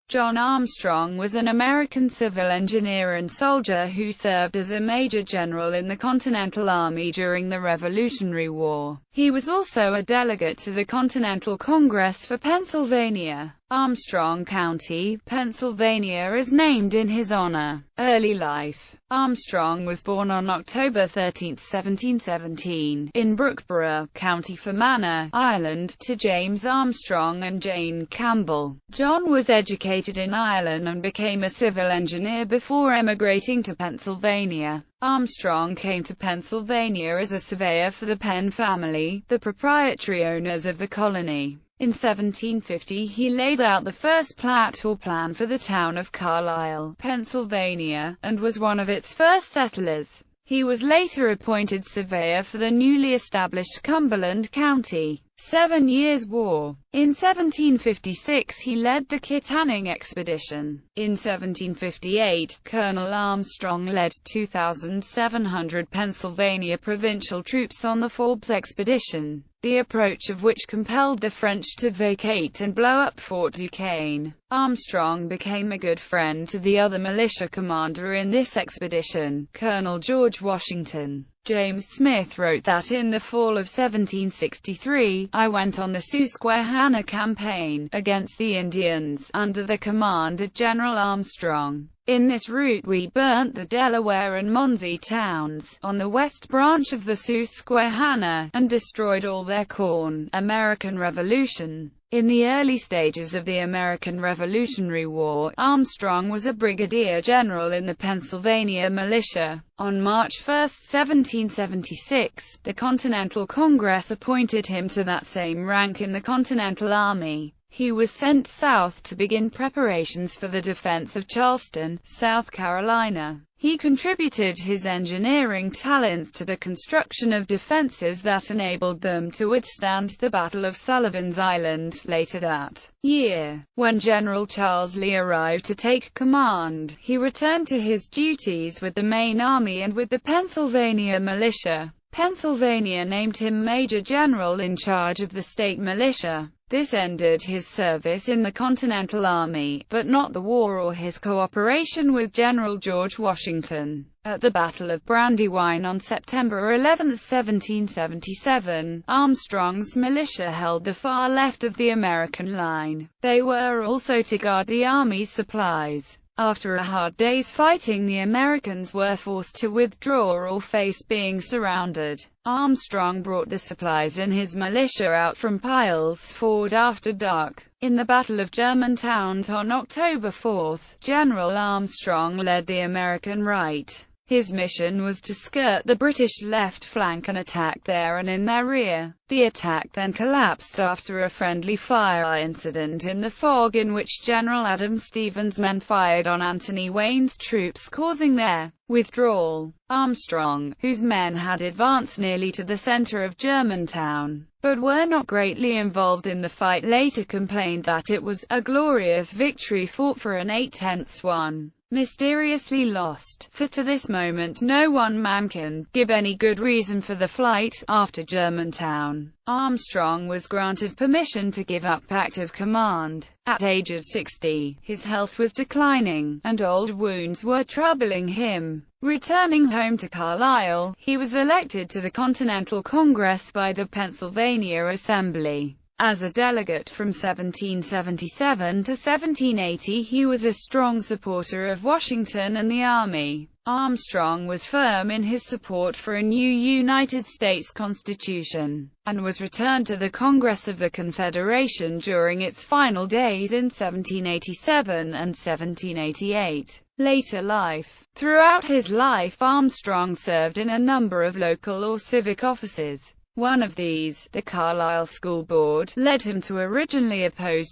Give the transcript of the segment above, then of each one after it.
John Armstrong was an American civil engineer and soldier who served as a major general in the Continental Army during the Revolutionary War. He was also a delegate to the Continental Congress for Pennsylvania. Armstrong County, Pennsylvania is named in his honor. Early life. Armstrong was born on October 13, 1717, in Brookborough, County Fermanagh, Ireland, to James Armstrong and Jane Campbell. John was educated in Ireland and became a civil engineer before emigrating to Pennsylvania. Armstrong came to Pennsylvania as a surveyor for the Penn family, the proprietary owners of the colony. In 1750 he laid out the first plat or plan for the town of Carlisle, Pennsylvania, and was one of its first settlers. He was later appointed surveyor for the newly established Cumberland County. 7 Years' War. In 1756 he led the Kittanning Expedition. In 1758, Colonel Armstrong led 2,700 Pennsylvania provincial troops on the Forbes Expedition, the approach of which compelled the French to vacate and blow up Fort Duquesne. Armstrong became a good friend to the other militia commander in this expedition, Colonel George Washington. James Smith wrote that in the fall of 1763, I went on the Susquehanna campaign, against the Indians, under the command of General Armstrong. In this route we burnt the Delaware and Muncie towns, on the west branch of the Susquehanna, and destroyed all their corn. American Revolution. In the early stages of the American Revolutionary War, Armstrong was a brigadier general in the Pennsylvania militia. On March 1, 1776, the Continental Congress appointed him to that same rank in the Continental Army. He was sent south to begin preparations for the defense of Charleston, South Carolina. He contributed his engineering talents to the construction of defenses that enabled them to withstand the Battle of Sullivan's Island. Later that year, when General Charles Lee arrived to take command, he returned to his duties with the main army and with the Pennsylvania militia. Pennsylvania named him Major General in charge of the state militia. This ended his service in the Continental Army, but not the war or his cooperation with General George Washington. At the Battle of Brandywine on September 11, 1777, Armstrong's militia held the far left of the American line. They were also to guard the Army's supplies. After a hard day's fighting, the Americans were forced to withdraw or face being surrounded. Armstrong brought the supplies in his militia out from Piles Ford after dark. In the Battle of Germantown on October 4, General Armstrong led the American right. His mission was to skirt the British left flank and attack there and in their rear. The attack then collapsed after a friendly fire incident in the fog in which General Adam Stevens' men fired on Anthony Wayne's troops, causing their withdrawal. Armstrong, whose men had advanced nearly to the center of Germantown, but were not greatly involved in the fight, later complained that it was a glorious victory fought for an 8/10 one. Mysteriously lost, for to this moment no one man can give any good reason for the flight. After Germantown, Armstrong was granted permission to give up active command. At age of 60, his health was declining, and old wounds were troubling him. Returning home to Carlisle, he was elected to the Continental Congress by the Pennsylvania Assembly. As a delegate from 1777 to 1780, he was a strong supporter of Washington and the Army. Armstrong was firm in his support for a new United States Constitution, and was returned to the Congress of the Confederation during its final days in 1787 and 1788. Later life. Throughout his life, Armstrong served in a number of local or civic offices. One of these, the Carlisle School Board, led him to originally oppose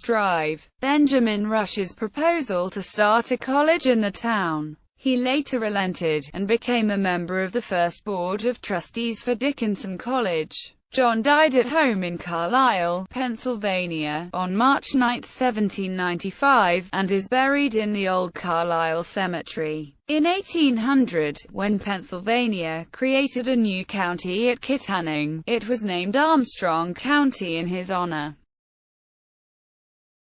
Benjamin Rush's proposal to start a college in the town. He later relented, and became a member of the first Board of Trustees for Dickinson College. John died at home in Carlisle, Pennsylvania, on March 9, 1795, and is buried in the Old Carlisle Cemetery. In 1800, when Pennsylvania created a new county at Kittanning, it was named Armstrong County in his honor.